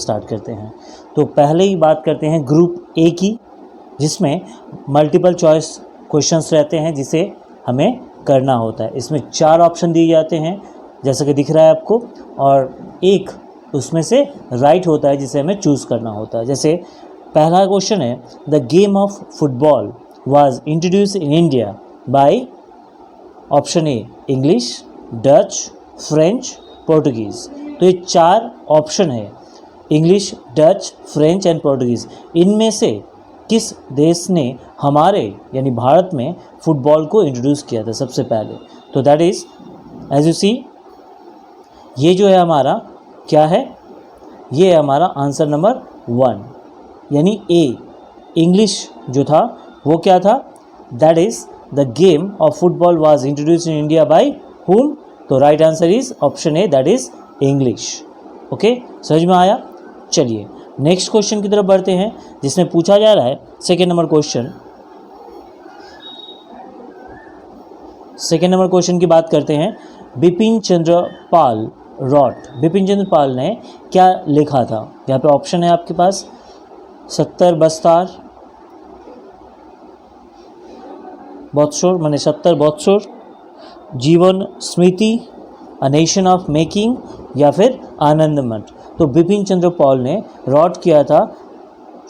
Start करते हैं। तो पहले ही बात करते हैं ग्रुप ए की, जिसमें मल्टीपल चॉइस क्वेश्चंस रहते हैं जिसे हमें करना होता है। इसमें 4 ऑप्शन दिए जाते हैं जैसा कि दिख रहा है आपको, और एक उसमें से राइट होता है जिसे हमें चूज़ करना होता है। जैसे पहला क्वेश्चन है, the game of football was introduce in India by option A English, Dutch, French, Portuguese. तो ये 4 ऑप्शन है, English, Dutch, French and Portuguese. इनमें से किस देश ने हमारे यानी भारत में फुटबॉल को इंट्रोड्यूस किया था सबसे पहले? तो that is as you see, ये जो है हमारा क्या है, ये है हमारा आंसर नंबर 1 यानी ए। इंग्लिश जो था वो क्या था? That is the game of football was introduce in India by whom? तो right answer is option A, that is English. Okay, समझ में आया? चलिए नेक्स्ट क्वेश्चन की तरफ बढ़ते हैं, जिसमें पूछा जा रहा है सेकेंड नंबर क्वेश्चन की बात करते हैं। बिपिन चंद्र पाल रॉट, बिपिन चंद्र पाल ने क्या लिखा था? यहाँ पे ऑप्शन है आपके पास 70 बस्तार बत्सोर, माने 70 बत्सोर, जीवन स्मृति, अ नेशन ऑफ मेकिंग, या फिर आनंद मठ। तो बिपिन चंद्र पाल ने रॉट किया था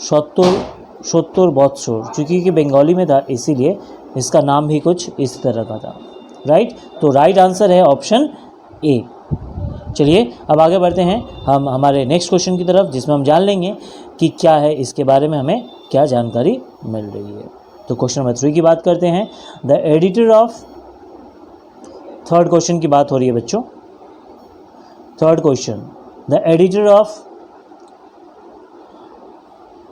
70 बत्सोर, चूँकि कि बंगाली में था इसीलिए इसका नाम भी कुछ इस तरह का था। राइट, तो राइट आंसर है ऑप्शन ए। चलिए अब आगे बढ़ते हैं हम हमारे नेक्स्ट क्वेश्चन की तरफ, जिसमें हम जान लेंगे कि क्या है इसके बारे में हमें क्या जानकारी मिल रही है। तो क्वेश्चन नंबर 3 की बात करते हैं। The editor of, third question की बात हो रही है बच्चों। Third question, the editor of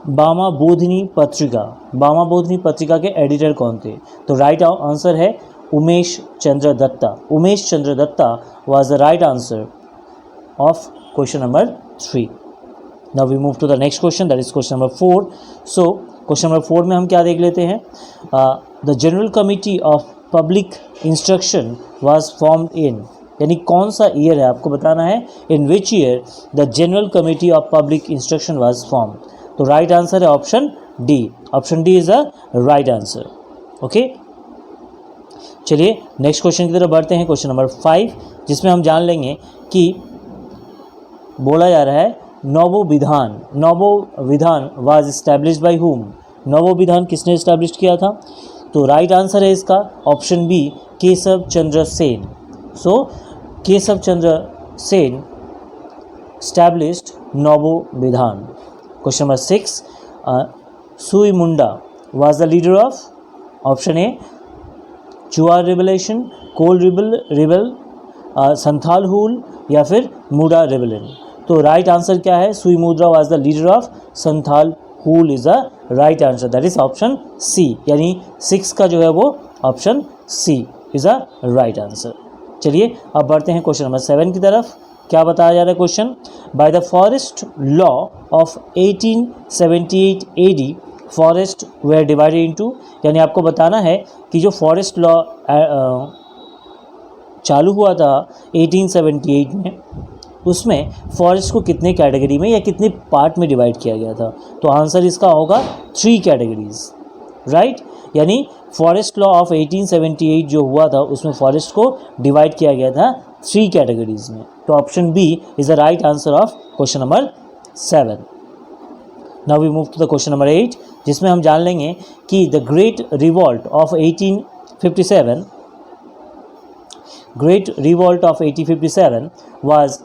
बामा बोधिनी पत्रिका, बामा बोधिनी पत्रिका के एडिटर कौन थे? तो राइट आंसर है Umesh Chandra Dutta. Umesh Chandra Dutta was the right answer of question number 3. Now we move to the next question, that is question number 4. So question number 4 में हम क्या देख लेते हैं? The General Committee of Public Instruction was formed in, यानी कौन सा ईयर है आपको बताना है। In which year the General Committee of Public Instruction was formed? तो राइट आंसर है option D. Option D is the right answer. Okay, चलिए नेक्स्ट क्वेश्चन की तरफ बढ़ते हैं, क्वेश्चन नंबर 5, जिसमें हम जान लेंगे कि बोला जा रहा है नवो विधान वाज इस्टेब्लिश्ड बाय हुम? नवो विधान किसने इस्टेब्लिश किया था? तो राइट आंसर है इसका option B, Keshav Chandra Sen. So Keshav Chandra Sen established Nava Vidhan. Question number 6, Sui Munda was the leader of? Option A Chuar rebellion, Kol rebel, Santhal Hul, या फिर मुडा रिबेलियन। तो राइट आंसर क्या है? Sui Munda was the leader of Santhal Hul is the right answer, that is option C, यानी 6 का जो है वो option C is the right answer. चलिए अब बढ़ते हैं क्वेश्चन नंबर 7 की तरफ। क्या बताया जा रहा है question? By the forest law of 1878 AD forest were divided into, यानी आपको बताना है कि जो फॉरेस्ट लॉ चालू हुआ था 1878 में, उसमें फॉरेस्ट को कितने कैटेगरी में या कितने पार्ट में डिवाइड किया गया था? तो आंसर इसका होगा 3 कैटेगरीज। राइट, यानी फॉरेस्ट लॉ ऑफ 1878 जो हुआ था उसमें फॉरेस्ट को डिवाइड किया गया था 3 कैटेगरीज में। तो option B is the right answer of question number 7। Now we move to the question number 8, जिसमें हम जान लेंगे कि the great revolt of 1857 was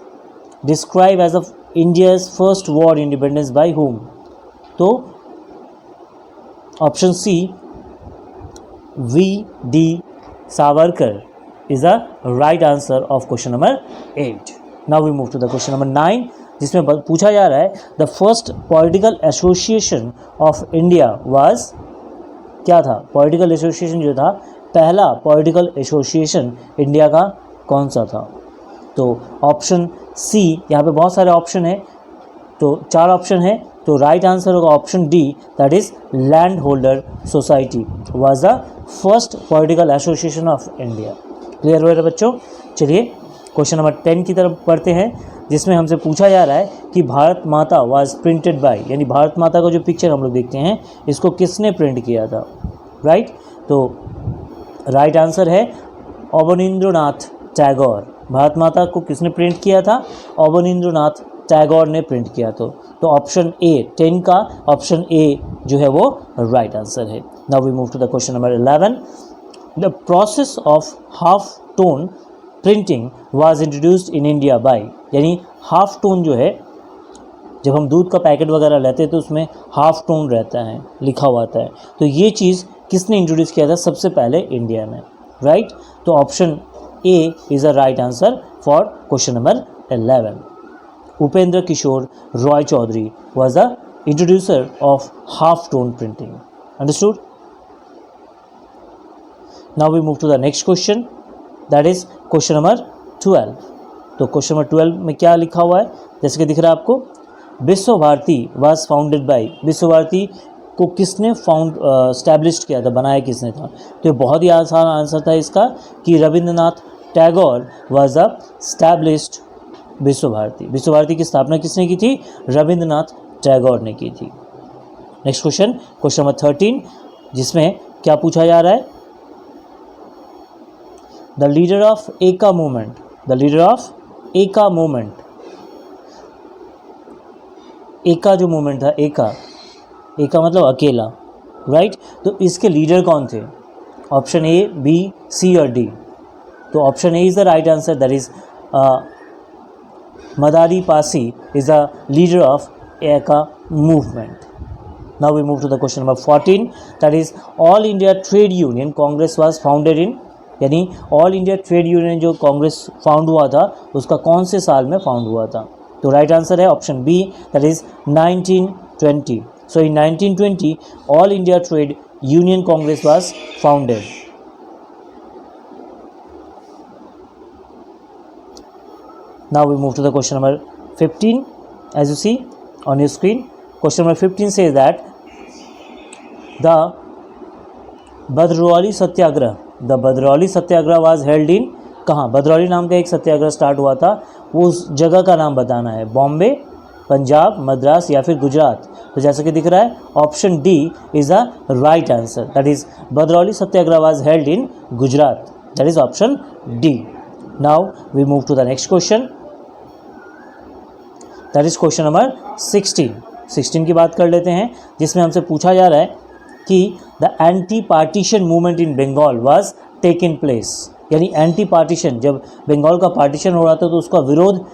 described as of India's first war independence by whom? तो option C V.D. Savarkar is the right answer of question number 8. Now we move to the question number 9, जिसमें पूछा जा रहा है the first political association of India was, क्या था? Political association जो था, पहला पॉलिटिकल एसोसिएशन इंडिया का कौन सा था? तो ऑप्शन सी, यहाँ पे बहुत सारे ऑप्शन है, तो 4 ऑप्शन है, तो राइट आंसर होगा option D, that is land holder society was the first political association of India. Clear हो रहा है बच्चों? चलिए क्वेश्चन नंबर 10 की तरफ बढ़ते हैं। जिसमें हमसे पूछा जा रहा है कि भारत माता वाज प्रिंटेड बाय, यानी भारत माता का जो पिक्चर हम लोग देखते हैं इसको किसने प्रिंट किया था, राइट। तो राइट आंसर है अवनींद्रनाथ टैगोर। भारत माता को किसने प्रिंट किया था? अवनींद्रनाथ टैगोर ने प्रिंट किया। तो ऑप्शन ए 10 का ऑप्शन ए जो है वो राइट आंसर है। Now we move to the question number 11। The process of half tone printing was introduced in India by, यानी हाफ टोन जो है, जब हम दूध का पैकेट वगैरह लेते हैं तो उसमें हाफ टोन रहता है, लिखा हुआ आता है, तो ये चीज़ किसने इंट्रोड्यूस किया था सबसे पहले इंडिया में, राइट। तो option A is a right answer for question number 11। Upendra Kishore Roy Chaudhary was the introducer of half tone printing. Understood? Now we move to the next question, that is question number 12. तो question number 12 में क्या लिखा हुआ है, जैसे कि दिख रहा है आपको, विश्व भारती वाज फाउंडेड बाय, विश्व भारती को किसने स्टैब्लिश किया था, बनाया किसने था? तो ये बहुत ही आसान आंसर था इसका कि Rabindranath Tagore was the established विश्व भारती। विश्व भारती की स्थापना किसने की थी? रविंद्रनाथ टैगोर ने की थी। नेक्स्ट क्वेश्चन, क्वेश्चन नंबर 13, जिसमें क्या पूछा जा रहा है, द लीडर ऑफ एका मूवमेंट, द लीडर ऑफ एका मूवमेंट, एका जो मूवमेंट था, एका, एका मतलब अकेला, राइट। तो इसके लीडर कौन थे? ऑप्शन ए, बी, सी और डी। तो option A is the right answer, that is Madari Pasi is the leader of Eka movement. Now we move to the question number 14, that is All India Trade Union Congress was founded in, यानी all India trade union जो Congress found हुआ था उसका कौन से साल में found हुआ था? तो राइट आंसर है option B, that is 1920. So in 1920 all India trade union Congress was founded. Now we move to the question number 15, as you see on your screen. Question number 15 says that the Bhadrauli Satyagrah, the Bhadrauli Satyagrah was held in, कहाँ? भद्रौली नाम का एक सत्याग्रह start हुआ था, वो उस जगह का नाम बताना है, बॉम्बे, पंजाब, मद्रास या फिर गुजरात. तो जैसा कि दिख रहा है option D is the right answer, that is Bhadrauli Satyagraha was held in Gujarat, that is option D. Now we move to the next question, that is question number 16 की बात कर लेते हैं, जिसमें हमसे पूछा जा रहा है कि the anti partition movement in Bengal was taken place, यानी एंटी पार्टीशन, जब बंगाल का पार्टीशन हो रहा था तो उसका विरोध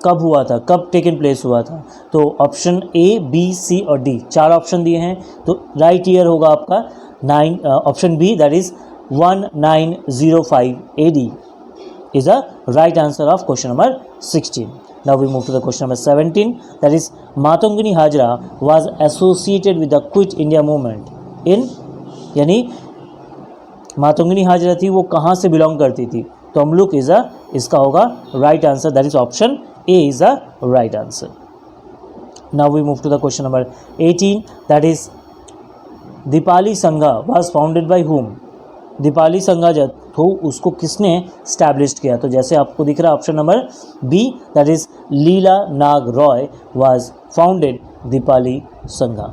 कब हुआ था, कब टेकन प्लेस हुआ था? तो ऑप्शन ए, बी, सी और डी, चार ऑप्शन दिए हैं. तो राइट ईयर होगा आपका option B, that is 1905 AD is the right answer of question number 16. Now we move to the question number 17, that is Matongini Hajra was associated with the Quit India movement in, यानी मातंगिनी हाजरा थी वो कहाँ से belong करती थी? तो अमलुक is a, इसका होगा right answer, that is option A is a right answer. Now we move to the question number 18, that is Deepali Sangha was founded by whom. Deepali संघा जो तो उसको किसने स्टैब्लिश किया? तो जैसे आपको दिख रहा है option number B, that is Leela Nag Roy was founded Dipali Sangha.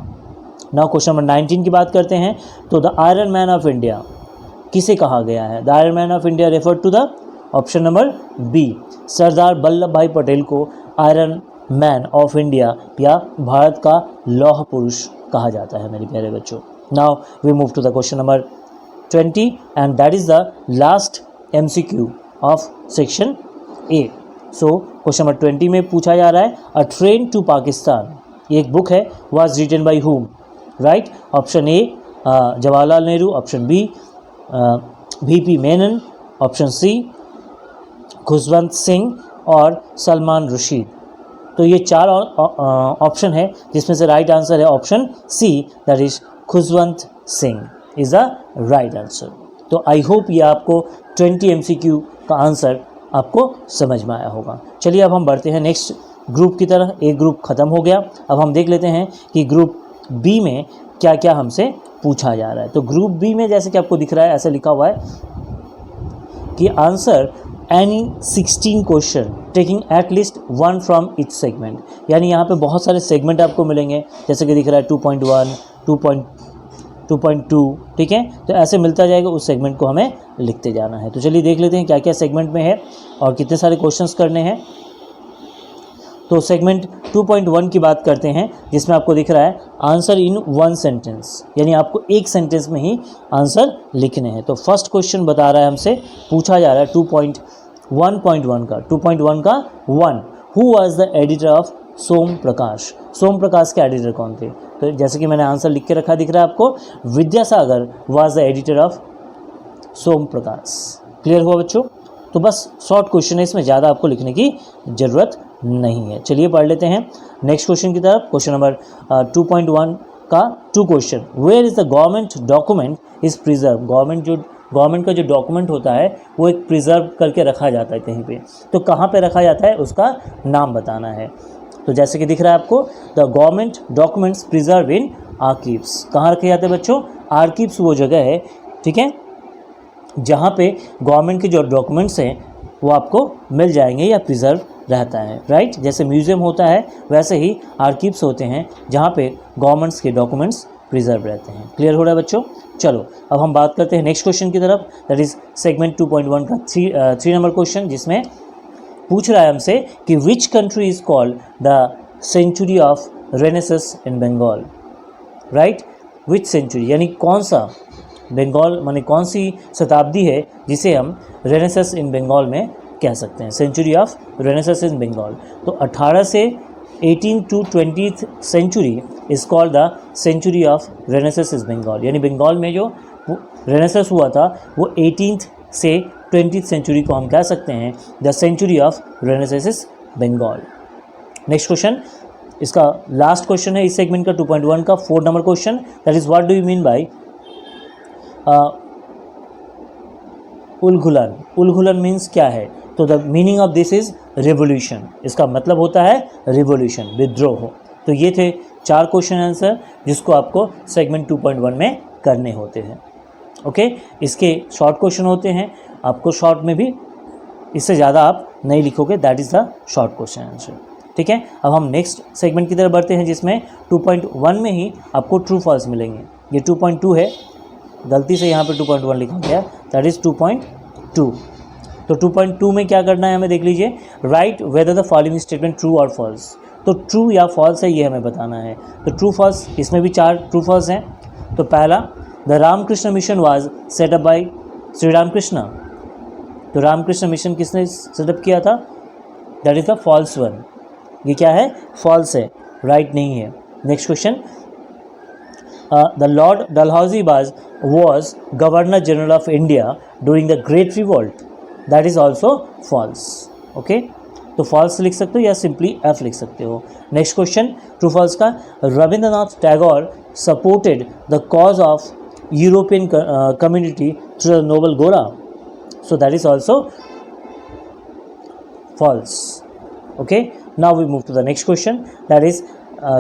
Now question number 19 की बात करते हैं. तो the iron man of India किसे कहा गया है? The iron man of India refer to the option number B, Sardar Vallabh Bhai Patel को आयरन मैन ऑफ इंडिया या भारत का लौह पुरुष कहा जाता है मेरे प्यारे बच्चों. Now we move to the question number 20 and that is the last MCQ of section A. So question number 20 में पूछा जा रहा है A Train to Pakistan, ये एक बुक है, was written by whom? Right, option A Jawaharlal Nehru, option B VP Menon, option C Khushwant Singh और सलमान रुशीद. तो ये चार ऑप्शन है जिसमें से राइट आंसर है option C, that is Khushwant Singh is the right answer. तो आई होप ये आपको 20 MCQ का आंसर आपको समझ में आया होगा. चलिए अब हम बढ़ते हैं नेक्स्ट ग्रुप की तरह. एक ग्रुप ख़त्म हो गया, अब हम देख लेते हैं कि ग्रुप बी में क्या क्या हमसे पूछा जा रहा है. तो ग्रुप बी में जैसे कि आपको दिख रहा है ऐसे लिखा हुआ है कि answer any 16 question taking at least one from each segment, यानी यहाँ पे बहुत सारे सेगमेंट आपको मिलेंगे, जैसे कि दिख रहा है 2.1, 2.2, ठीक है। तो ऐसे मिलता जाएगा, उस सेगमेंट को हमें लिखते जाना है। तो चलिए देख लेते हैं क्या क्या सेगमेंट में है और कितने सारे क्वेश्चंस करने हैं। तो सेगमेंट 2.1 की बात करते हैं, जिसमें आपको दिख रहा है आंसर इन वन सेंटेंस, यानी आपको एक सेंटेंस में ही आंसर लिखने हैं। तो फर्स्ट क्वेश्चन बता रहा है, हमसे पूछा जा रहा है 2.1.1 का 2.1 का 1, who was the editor of Som Prakash. Som Prakash के एडिटर कौन थे? तो जैसे कि मैंने आंसर लिख के रखा दिख रहा है आपको, Vidyasagar was the editor of Som Prakash. Clear हुआ बच्चों? तो बस शॉर्ट क्वेश्चन है, इसमें ज़्यादा आपको लिखने की ज़रूरत नहीं है। चलिए पढ़ लेते हैं नेक्स्ट क्वेश्चन की तरफ। क्वेश्चन नंबर 2.1 का 2 question, where is the government document is preserve. Government का जो डॉक्यूमेंट होता है वो एक प्रिजर्व करके रखा जाता है कहीं पे, तो कहाँ पे रखा जाता है उसका नाम बताना है। तो जैसे कि दिख रहा है आपको, the government documents preserve in archives. कहाँ रखे जाते हैं बच्चों? आर्कीव्स वो जगह है, ठीक है, जहाँ पे गवर्नमेंट के जो डॉक्यूमेंट्स हैं वो आपको मिल जाएंगे या प्रिजर्व रहता है, राइट। जैसे म्यूज़ियम होता है वैसे ही आर्कीव्स होते हैं जहाँ पे गवर्नमेंट्स के डॉक्यूमेंट्स प्रिजर्व रहते हैं। क्लियर हो रहा है बच्चों? चलो अब हम बात करते हैं नेक्स्ट क्वेश्चन की तरफ, दैट इज़ सेगमेंट 2.1 का 3 नंबर क्वेश्चन, जिसमें पूछ रहा है हमसे कि which country is called the century of renaissance in Bengal, right. Which century यानी कौन सा बंगाल, माने कौन सी शताब्दी है जिसे हम रेनेसेंस इन बंगाल में कह सकते हैं, century of renaissance in Bengal. तो 18 से 18 to 20th century is called the century of renaissance is Bengal, यानी बंगाल में जो रेनेसेंस हुआ था वो 18th से 20th सेंचुरी को हम कह सकते हैं the century of renaissance is Bengal. Next question, इसका लास्ट क्वेश्चन है इस सेगमेंट का 2.1 का 4 नंबर question, that is what do you mean by Ulgulan. Ulgulan means क्या है? तो the meaning of this is revolution, इसका मतलब होता है रिवोल्यूशन, विद्रोह। तो ये थे 4 क्वेश्चन आंसर जिसको आपको सेगमेंट 2.1 में करने होते हैं। ओके, इसके शॉर्ट क्वेश्चन होते हैं, आपको शॉर्ट में भी इससे ज़्यादा आप नहीं लिखोगे, that is the short question answer, ठीक है। अब हम नेक्स्ट सेगमेंट की तरफ बढ़ते हैं, जिसमें 2.1 में ही आपको ट्रू फॉल्स मिलेंगे। ये 2.2 है, गलती से यहाँ पे 2.1 लिखा गया, दैट इज़ 2.2। तो 2.2 में क्या करना है हमें, देख लीजिए, right whether the following statement true और फॉल्स। तो ट्रू या फॉल्स है ये हमें बताना है। तो ट्रू फॉल्स, इसमें भी 4 ट्रू फॉल्स हैं। तो पहला, the Ramakrishna mission was set up by Shri Ramakrishna. तो रामकृष्ण मिशन किसने सेटअप किया था? That is the false one. ये क्या है? फॉल्स है, राइट नहीं है। Next question, the Lord Dalhousie was Governor General of India during the Great Revolt, that is also false. Okay, तो false लिख सकते हो या simply F लिख सकते हो। नेक्स्ट क्वेश्चन, ट्रू फॉल्स का, Rabindranath Tagore supported the cause of European community through the novel Gora, so that is also false. Okay, now we move to the next question, that is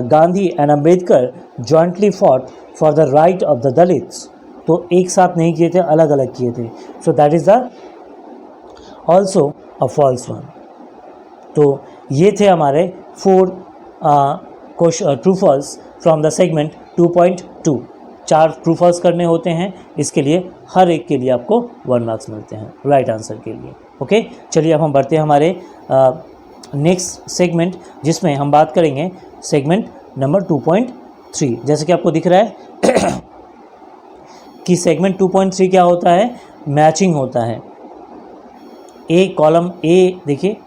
Gandhi and Ambedkar jointly fought for the right of the Dalits. तो एक साथ नहीं किए थे, अलग अलग किए थे, so that is the also a false one. तो ये थे हमारे 4 true false from the segment 2.2। 4 true false करने होते हैं, इसके लिए हर एक के लिए आपको 1 मार्क्स मिलते हैं राइट आंसर के लिए। ओके, चलिए अब हम बढ़ते हैं हमारे नेक्स्ट सेगमेंट, जिसमें हम बात करेंगे सेगमेंट नंबर 2.3। जैसे कि आपको दिख रहा है कि सेगमेंट 2.3 क्या होता है? मैचिंग होता है। ए कॉलम ए, देखिए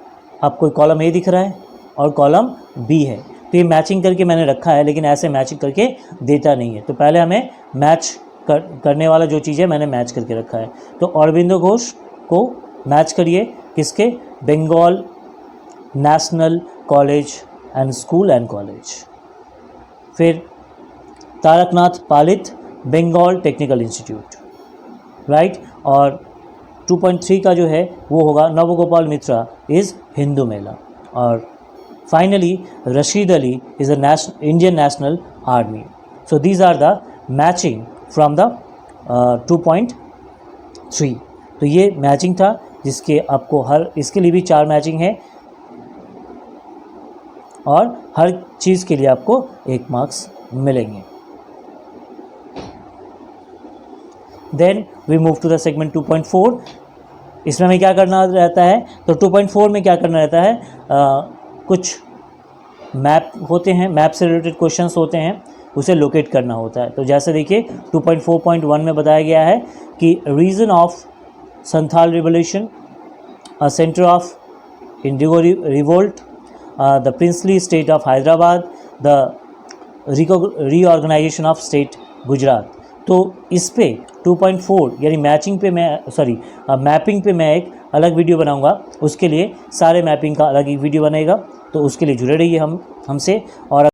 आपको कॉलम ए दिख रहा है और कॉलम बी है, तो ये मैचिंग करके मैंने रखा है, लेकिन ऐसे मैचिंग करके देता नहीं है। तो पहले हमें मैच करने वाला जो चीज़ है मैंने मैच करके रखा है। तो अरविंदो घोष को मैच करिए किसके? Bengal national college and school and college. फिर Taraknath Palit Bengal technical institute, right. और 2.3 का जो है वो होगा नवगोपाल मित्रा इज़ हिंदू मेला। और finally Rashid Ali is a Indian national army. So these are the matching from the 2.3। तो ये मैचिंग था, जिसके आपको इसके लिए भी 4 मैचिंग है और हर चीज़ के लिए आपको 1 मार्क्स मिलेंगे। Then we move to the segment 2.4। इसमें हमें क्या करना रहता है, तो 2.4 में क्या करना रहता है, कुछ मैप होते हैं, मैप से रिलेटेड क्वेश्चंस होते हैं, उसे लोकेट करना होता है। तो जैसे देखिए 2.4.1 में बताया गया है कि reason of Santhal revolution, centre of indigo revolt, the princely state of Hyderabad, the reorganisation of state Gujarat. तो इस पे 2.4 यानी मैपिंग पे मैं एक अलग वीडियो बनाऊंगा, उसके लिए सारे मैपिंग का अलग ही वीडियो बनेगा, तो उसके लिए जुड़े रहिए हमसे। और